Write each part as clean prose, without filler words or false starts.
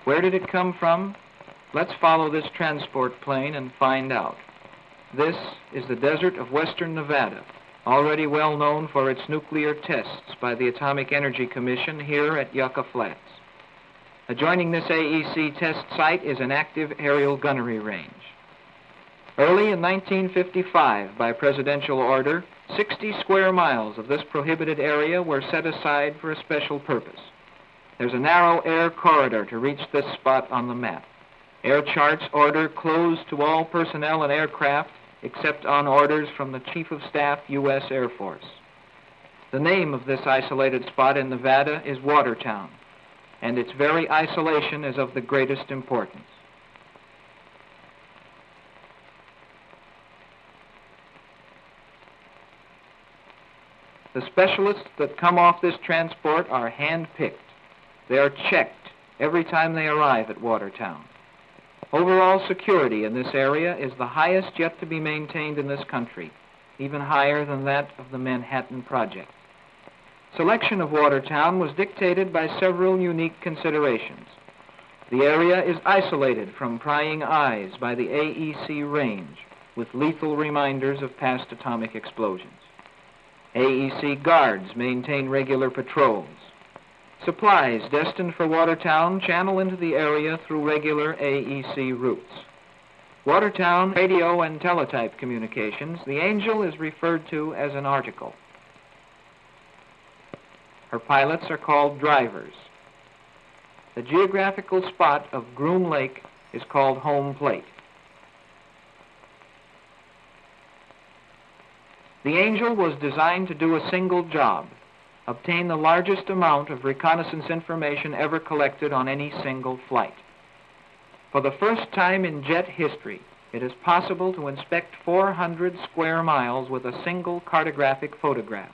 Where did it come from? Let's follow this transport plane and find out. This is the desert of western Nevada, already well known for its nuclear tests by the Atomic Energy Commission here at Yucca Flats. Adjoining this AEC test site is an active aerial gunnery range. Early in 1955, by presidential order, 60 square miles of this prohibited area were set aside for a special purpose. There's a narrow air corridor to reach this spot on the map. Air charts order closed to all personnel and aircraft except on orders from the Chief of Staff, U.S. Air Force. The name of this isolated spot in Nevada is Watertown, and its very isolation is of the greatest importance. The specialists that come off this transport are hand-picked. They are checked every time they arrive at Watertown. Overall security in this area is the highest yet to be maintained in this country, even higher than that of the Manhattan Project. Selection of Watertown was dictated by several unique considerations. The area is isolated from prying eyes by the AEC range, with lethal reminders of past atomic explosions. AEC guards maintain regular patrols. Supplies destined for Watertown channel into the area through regular AEC routes. Watertown radio and teletype communications, the Angel is referred to as an article. Her pilots are called drivers. The geographical spot of Groom Lake is called home plate. The Angel was designed to do a single job: obtain the largest amount of reconnaissance information ever collected on any single flight. For the first time in jet history, it is possible to inspect 400 square miles with a single cartographic photograph.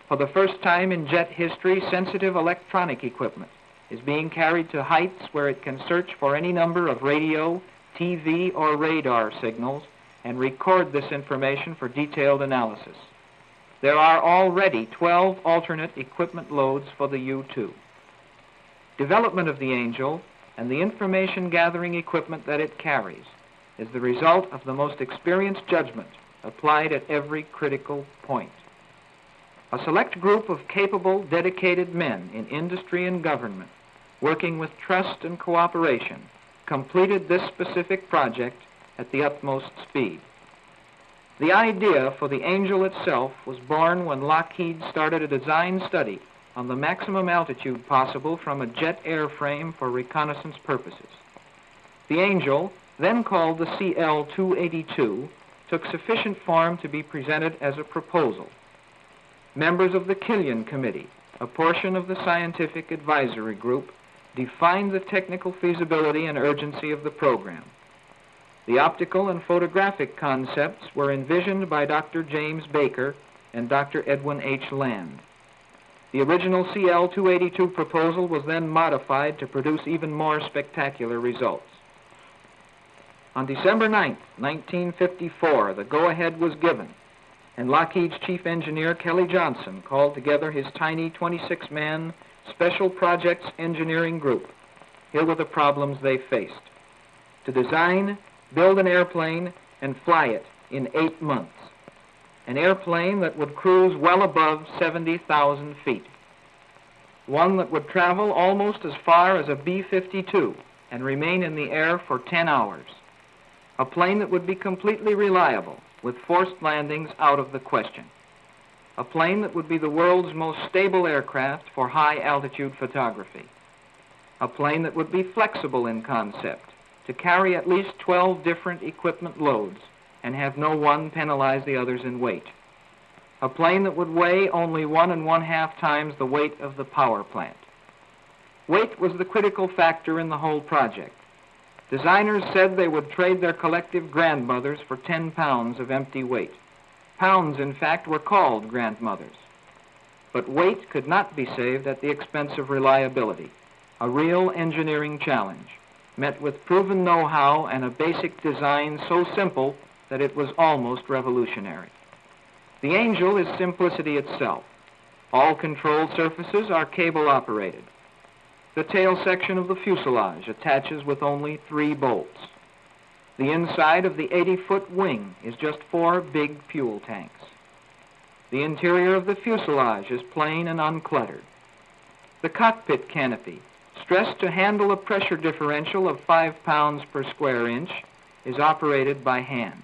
For the first time in jet history, sensitive electronic equipment is being carried to heights where it can search for any number of radio, TV, or radar signals and record this information for detailed analysis. There are already 12 alternate equipment loads for the U-2. Development of the Angel and the information gathering equipment that it carries is the result of the most experienced judgment applied at every critical point. A select group of capable, dedicated men in industry and government, working with trust and cooperation, completed this specific project at the utmost speed. The idea for the Angel itself was born when Lockheed started a design study on the maximum altitude possible from a jet airframe for reconnaissance purposes. The Angel, then called the CL-282, took sufficient form to be presented as a proposal. Members of the Killian Committee, a portion of the scientific advisory group, defined the technical feasibility and urgency of the program. The optical and photographic concepts were envisioned by Dr. James Baker and Dr. Edwin H. Land. The original CL-282 proposal was then modified to produce even more spectacular results. On December 9, 1954, the go-ahead was given, and Lockheed's chief engineer, Kelly Johnson, called together his tiny 26-man Special Projects Engineering Group. Here were the problems they faced: to design, build an airplane, and fly it in 8 months. An airplane that would cruise well above 70,000 feet. One that would travel almost as far as a B-52 and remain in the air for 10 hours. A plane that would be completely reliable, with forced landings out of the question. A plane that would be the world's most stable aircraft for high-altitude photography. A plane that would be flexible in concept, to carry at least 12 different equipment loads and have no one penalize the others in weight. A plane that would weigh only 1 1/2 times the weight of the power plant. Weight was the critical factor in the whole project. Designers said they would trade their collective grandmothers for 10 pounds of empty weight. Pounds, in fact, were called grandmothers. But weight could not be saved at the expense of reliability, a real engineering challenge, met with proven know-how and a basic design so simple that it was almost revolutionary. The Angel is simplicity itself. All control surfaces are cable-operated. The tail section of the fuselage attaches with only 3 bolts. The inside of the 80-foot wing is just 4 big fuel tanks. The interior of the fuselage is plain and uncluttered. The cockpit canopy, stressed to handle a pressure differential of 5 pounds per square inch, is operated by hand.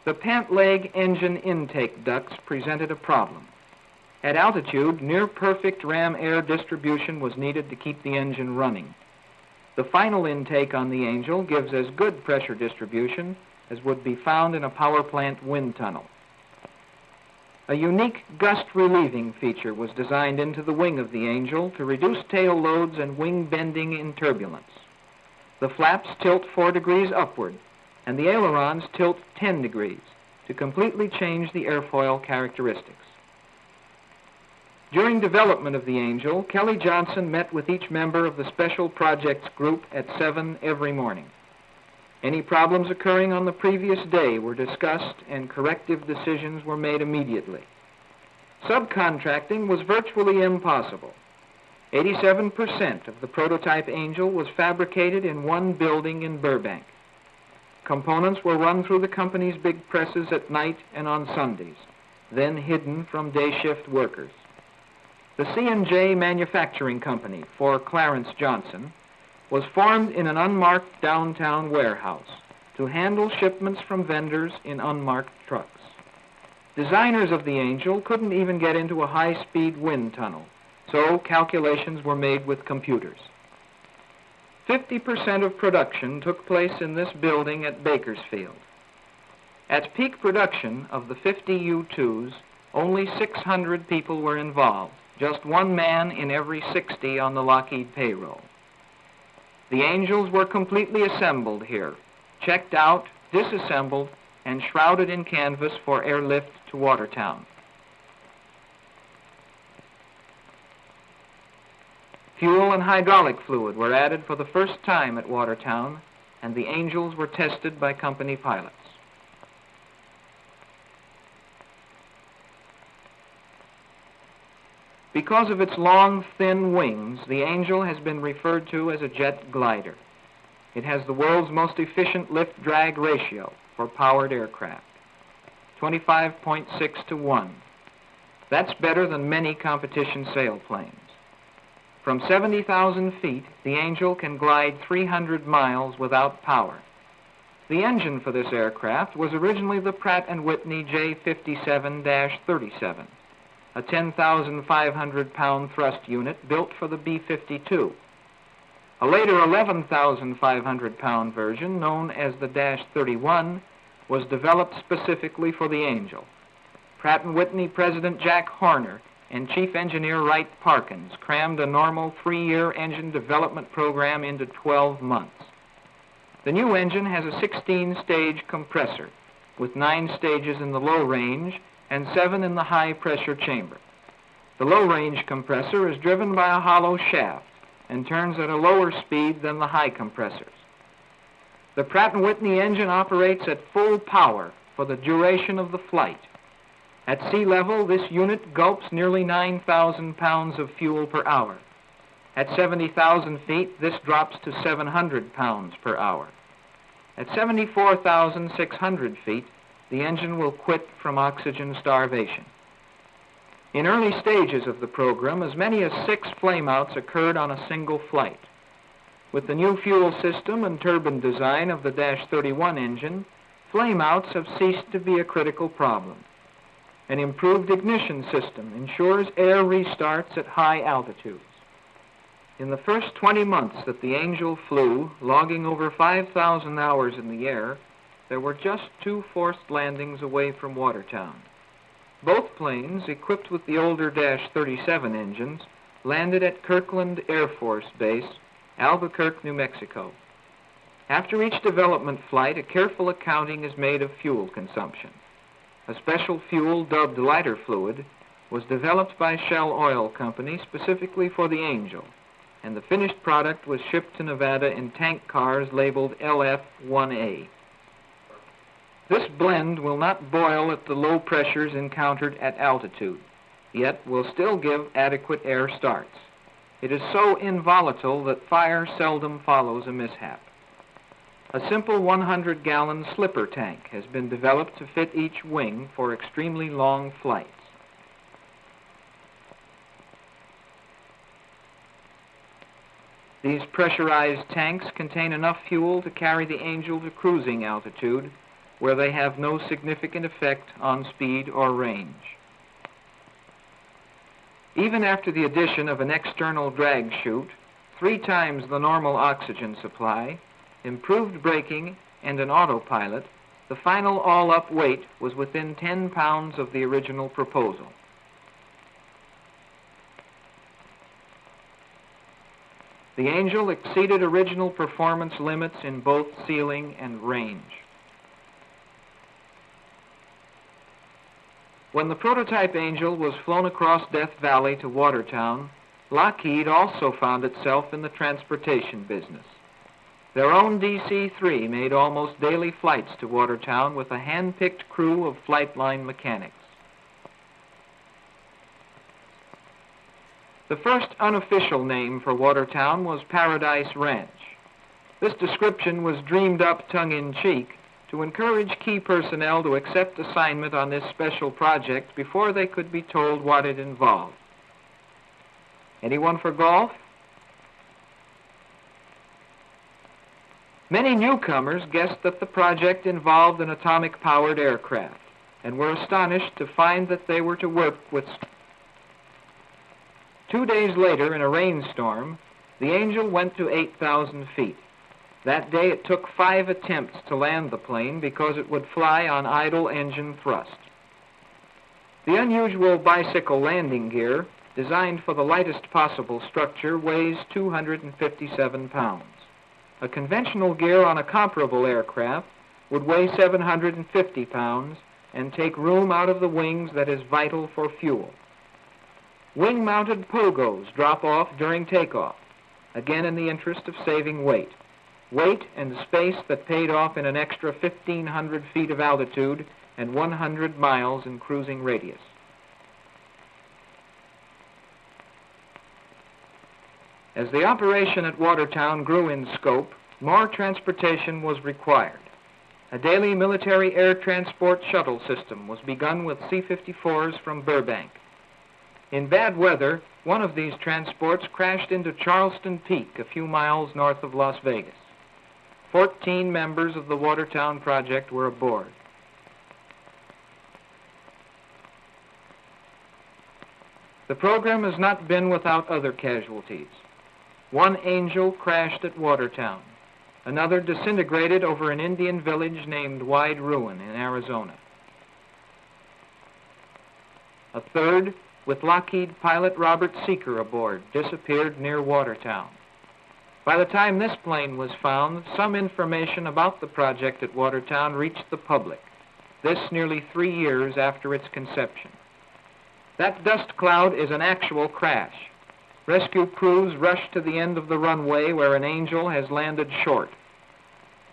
The pant leg engine intake ducts presented a problem. At altitude, near-perfect ram air distribution was needed to keep the engine running. The final intake on the Angel gives as good pressure distribution as would be found in a power plant wind tunnel. A unique gust relieving feature was designed into the wing of the Angel to reduce tail loads and wing bending in turbulence. The flaps tilt 4 degrees upward, and the ailerons tilt 10 degrees to completely change the airfoil characteristics. During development of the Angel, Kelly Johnson met with each member of the Special Projects Group at 7 every morning. Any problems occurring on the previous day were discussed and corrective decisions were made immediately. Subcontracting was virtually impossible. 87% of the prototype Angel was fabricated in one building in Burbank. Components were run through the company's big presses at night and on Sundays, then hidden from day shift workers. The C&J Manufacturing Company, for Clarence Johnson, was formed in an unmarked downtown warehouse to handle shipments from vendors in unmarked trucks. Designers of the Angel couldn't even get into a high-speed wind tunnel, so calculations were made with computers. 50% of production took place in this building at Bakersfield. At peak production of the 50 U-2s, only 600 people were involved, just 1 man in every 60 on the Lockheed payroll. The Angels were completely assembled here, checked out, disassembled, and shrouded in canvas for airlift to Watertown. Fuel and hydraulic fluid were added for the first time at Watertown, and the Angels were tested by company pilots. Because of its long, thin wings, the Angel has been referred to as a jet glider. It has the world's most efficient lift-drag ratio for powered aircraft, 25.6 to 1. That's better than many competition sailplanes. From 70,000 feet, the Angel can glide 300 miles without power. The engine for this aircraft was originally the Pratt & Whitney J57-37, a 10,500-pound thrust unit built for the B-52. A later 11,500-pound version, known as the -31, was developed specifically for the Angel. Pratt & Whitney President Jack Horner and Chief Engineer Wright Parkins crammed a normal 3-year engine development program into 12 months. The new engine has a 16-stage compressor with 9 stages in the low range and 7 in the high-pressure chamber. The low-range compressor is driven by a hollow shaft and turns at a lower speed than the high compressors. The Pratt & Whitney engine operates at full power for the duration of the flight. At sea level, this unit gulps nearly 9,000 pounds of fuel per hour. At 70,000 feet, this drops to 700 pounds per hour. At 74,600 feet, the engine will quit from oxygen starvation. In early stages of the program, as many as 6 flameouts occurred on a single flight. With the new fuel system and turbine design of the -31 engine, flameouts have ceased to be a critical problem. An improved ignition system ensures air restarts at high altitudes. In the first 20 months that the Angel flew, logging over 5,000 hours in the air, there were just 2 forced landings away from Watertown. Both planes, equipped with the older -37 engines, landed at Kirkland Air Force Base, Albuquerque, New Mexico. After each development flight, a careful accounting is made of fuel consumption. A special fuel dubbed lighter fluid was developed by Shell Oil Company specifically for the Angel, and the finished product was shipped to Nevada in tank cars labeled LF-1A. This blend will not boil at the low pressures encountered at altitude, yet will still give adequate air starts. It is so involatile that fire seldom follows a mishap. A simple 100-gallon slipper tank has been developed to fit each wing for extremely long flights. These pressurized tanks contain enough fuel to carry the Angel to cruising altitude, where they have no significant effect on speed or range. Even after the addition of an external drag chute, 3 times the normal oxygen supply, improved braking, and an autopilot, the final all-up weight was within 10 pounds of the original proposal. The Angel exceeded original performance limits in both ceiling and range. When the prototype Angel was flown across Death Valley to Watertown, Lockheed also found itself in the transportation business. Their own DC-3 made almost daily flights to Watertown with a hand-picked crew of flight line mechanics. The first unofficial name for Watertown was Paradise Ranch. This description was dreamed up tongue-in-cheek to encourage key personnel to accept assignment on this special project before they could be told what it involved. Anyone for golf? Many newcomers guessed that the project involved an atomic-powered aircraft and were astonished to find that they were to work with. 2 days later, in a rainstorm, the Angel went to 8,000 feet. That day it took 5 attempts to land the plane because it would fly on idle engine thrust. The unusual bicycle landing gear, designed for the lightest possible structure, weighs 257 pounds. A conventional gear on a comparable aircraft would weigh 750 pounds and take room out of the wings that is vital for fuel. Wing-mounted pogos drop off during takeoff, again in the interest of saving weight. Weight and space that paid off in an extra 1,500 feet of altitude and 100 miles in cruising radius. As the operation at Watertown grew in scope, more transportation was required. A daily military air transport shuttle system was begun with C-54s from Burbank. In bad weather, one of these transports crashed into Charleston Peak, a few miles north of Las Vegas. 14 members of the Watertown project were aboard. The program has not been without other casualties. One Angel crashed at Watertown. Another disintegrated over an Indian village named Wide Ruin in Arizona. A third, with Lockheed pilot Robert Seeker aboard, disappeared near Watertown. By the time this plane was found, some information about the project at Watertown reached the public, this nearly 3 years after its conception. That dust cloud is an actual crash. Rescue crews rush to the end of the runway where an Angel has landed short.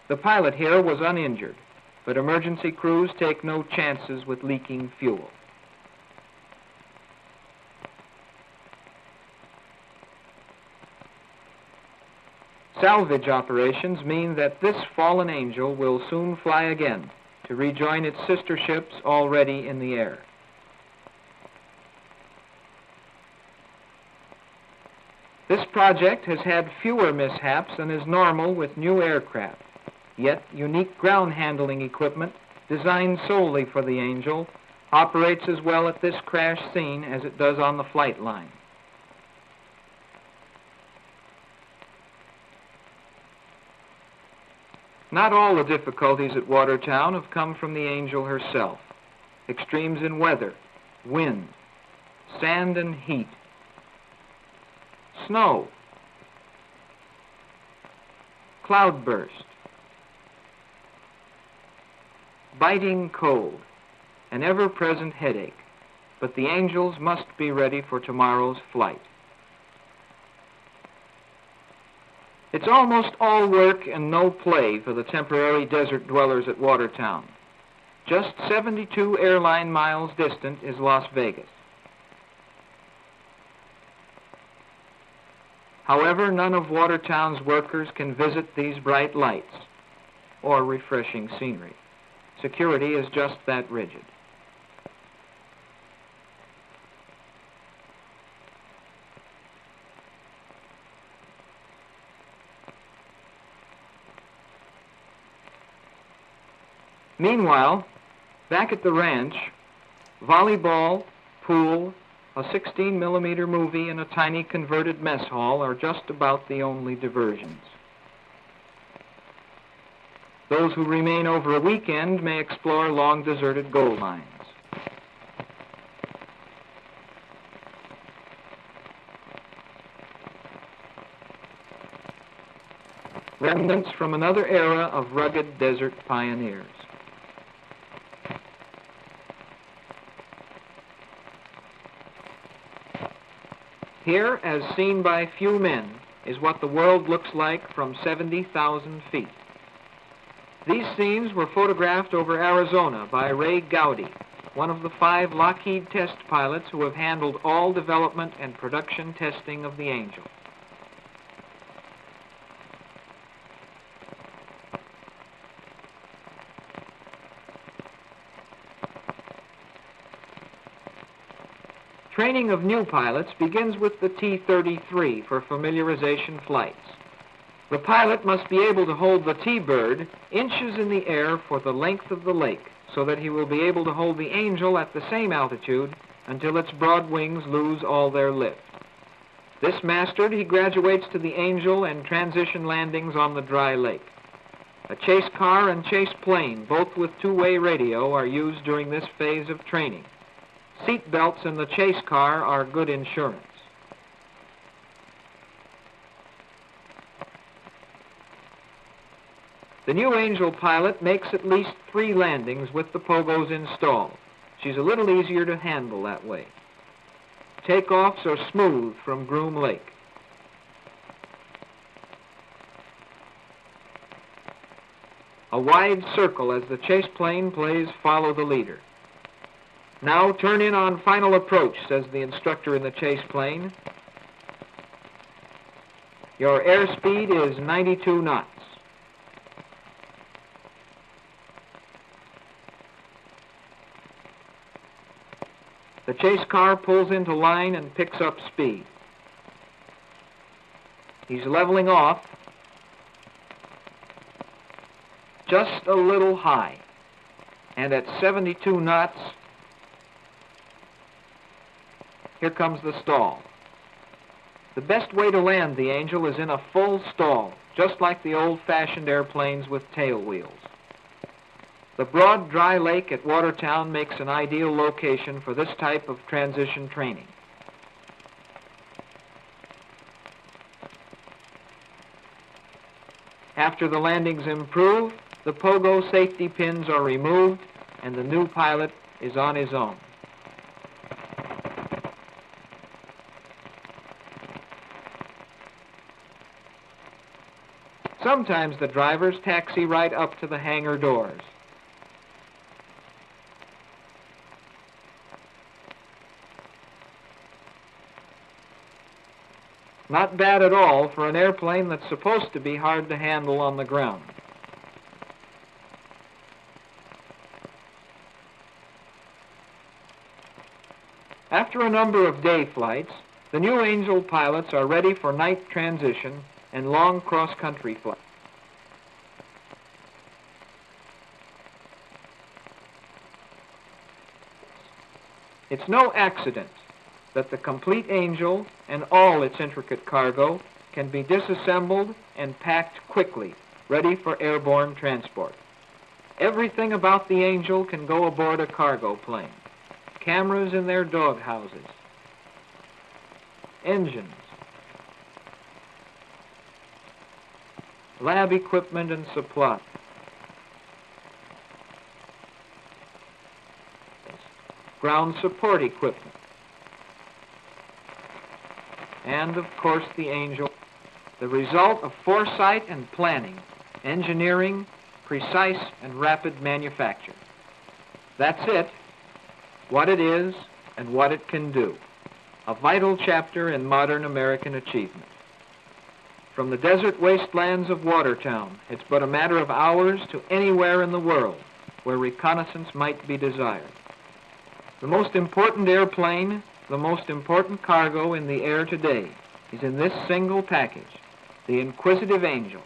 The pilot here was uninjured, but emergency crews take no chances with leaking fuel. Salvage operations mean that this fallen Angel will soon fly again to rejoin its sister ships already in the air. This project has had fewer mishaps than is normal with new aircraft, yet unique ground handling equipment designed solely for the Angel operates as well at this crash scene as it does on the flight line. Not all the difficulties at Watertown have come from the Angel herself. Extremes in weather, wind, sand and heat, snow, cloudburst, biting cold, an ever-present headache, but the Angels must be ready for tomorrow's flight. It's almost all work and no play for the temporary desert dwellers at Watertown. Just 72 airline miles distant is Las Vegas. However, none of Watertown's workers can visit these bright lights or refreshing scenery. Security is just that rigid. Meanwhile, back at the ranch, volleyball, pool, a 16-millimeter movie, and a tiny converted mess hall are just about the only diversions. Those who remain over a weekend may explore long-deserted gold mines. Remnants from another era of rugged desert pioneers. Here, as seen by few men, is what the world looks like from 70,000 feet. These scenes were photographed over Arizona by Ray Gowdy, one of the 5 Lockheed test pilots who have handled all development and production testing of the Angel. Training of new pilots begins with the T-33 for familiarization flights. The pilot must be able to hold the T-bird inches in the air for the length of the lake, so that he will be able to hold the Angel at the same altitude until its broad wings lose all their lift. This mastered, he graduates to the Angel and transition landings on the dry lake. A chase car and chase plane, both with two-way radio, are used during this phase of training. Seat belts in the chase car are good insurance. The new Angel pilot makes at least 3 landings with the pogos installed. She's a little easier to handle that way. Takeoffs are smooth from Groom Lake. A wide circle as the chase plane plays Follow the Leader. Now turn in on final approach, says the instructor in the chase plane. Your airspeed is 92 knots. The chase car pulls into line and picks up speed. He's leveling off just a little high, and at 72 knots, here comes the stall. The best way to land the Angel is in a full stall, just like the old-fashioned airplanes with tail wheels. The broad, dry lake at Watertown makes an ideal location for this type of transition training. After the landings improve, the pogo safety pins are removed, and the new pilot is on his own. Sometimes the drivers taxi right up to the hangar doors. Not bad at all for an airplane that's supposed to be hard to handle on the ground. After a number of day flights, the new Angel pilots are ready for night transition and long cross-country flights. It's no accident that the complete Angel and all its intricate cargo can be disassembled and packed quickly, ready for airborne transport. Everything about the Angel can go aboard a cargo plane. Cameras in their dog houses, engines, lab equipment and supply, ground support equipment, and of course the Angel, the result of foresight and planning, engineering, precise and rapid manufacture. That's it, what it is and what it can do, a vital chapter in modern American achievement. From the desert wastelands of Watertown, it's but a matter of hours to anywhere in the world where reconnaissance might be desired. The most important airplane, the most important cargo in the air today is in this single package, the Inquisitive Angel,